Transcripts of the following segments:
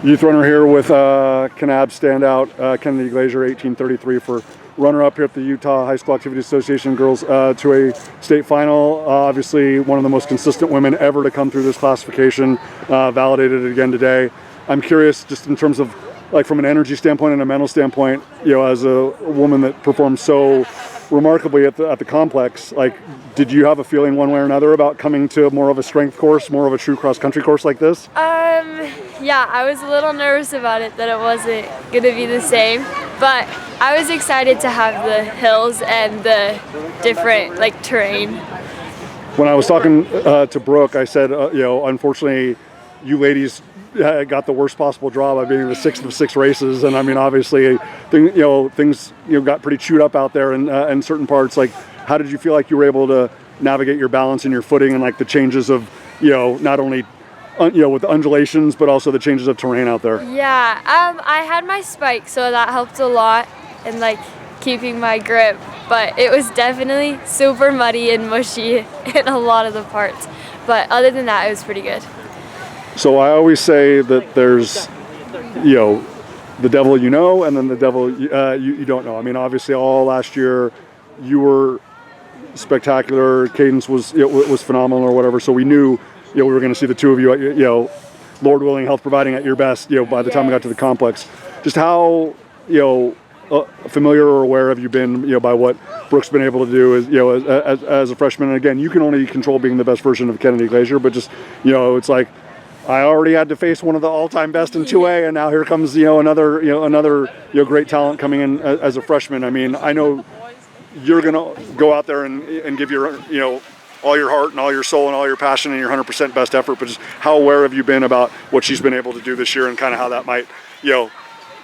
Youth runner here with Kanab standout, Kenidee Glazier, 1833 for runner-up here at the Utah High School Activity Association girls to a state final. Obviously one of the most consistent women ever to come through this classification, validated it again today. I'm curious, just in terms of like from an energy standpoint and a mental standpoint, you know, as a woman that performed so remarkably at the complex, like, did you have a feeling one way or another about coming to more of a strength course, more of a true cross-country course like this? Yeah, I was a little nervous about it, that it wasn't going to be the same, but I was excited to have the hills and the different, like, terrain. When I was talking to Brooke, I said, you know, unfortunately, you ladies got the worst possible draw by being the 6th of 6 races, and I mean, obviously, things got pretty chewed up out there in certain parts. Like, how did you feel like you were able to navigate your balance and your footing and like the changes of, you know, not only with the undulations, but also the changes of terrain out there? Yeah, I had my spike, so that helped a lot in like keeping my grip, but it was definitely super muddy and mushy in a lot of the parts. But other than that, it was pretty good. So I always say that there's, you know, the devil you know, and then the devil you don't know. I mean, obviously, all last year you were spectacular. Cadence was phenomenal, or whatever. So we knew, we were going to see the two of you, Lord willing, health providing, at your best, by the time we got to the complex. Just how, familiar or aware have you been, by what Brooke's been able to do as a freshman? And again, you can only control being the best version of Kenidee Glazier, but just, it's like, I already had to face one of the all-time best in 2A, and now here comes, another great talent coming in as a freshman. I mean, I know you're gonna go out there and give your, all your heart and all your soul and all your passion and your 100% best effort, but just how aware have you been about what she's been able to do this year and kind of how that might,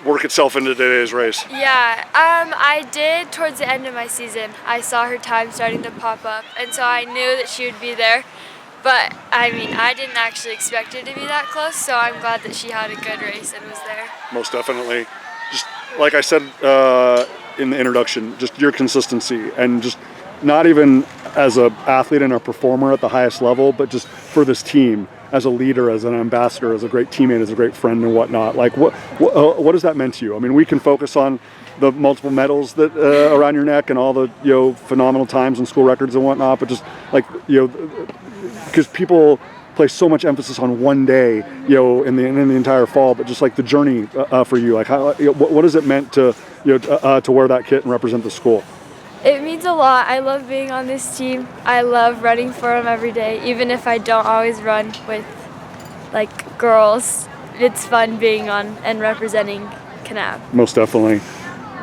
work itself into today's race? Yeah, I did towards the end of my season. I saw her time starting to pop up, and so I knew that she would be there. But, I mean, I didn't actually expect it to be that close, so I'm glad that she had a good race and was there. Most definitely. Just like I said in the introduction, just your consistency, and just not even as an athlete and a performer at the highest level, but just for this team, as a leader, as an ambassador, as a great teammate, as a great friend and whatnot. Like, what has that meant to you? I mean, we can focus on the multiple medals that around your neck and all the phenomenal times and school records and whatnot, but just like because people place so much emphasis on one day, in the entire fall, but just like the journey for you, like how, what has it meant to to wear that kit and represent the school? It means a lot. I love being on this team. I love running for them every day, even if I don't always run with like girls. It's fun being on and representing Kanab. Most definitely.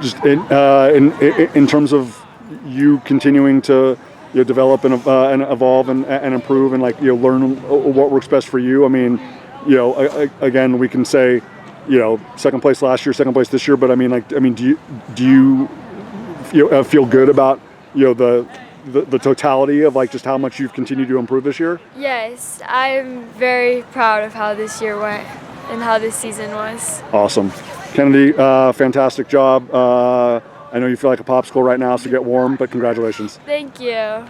Just in terms of you continuing to develop and evolve and improve and like learn what works best for you. I mean, again, we can say second place last year, second place this year, but I mean, do you feel good about the totality of like just how much you've continued to improve this year? Yes, I'm very proud of how this year went and how this season was. Awesome. Kenidee, fantastic job. I know you feel like a popsicle right now, so get warm, but congratulations. Thank you.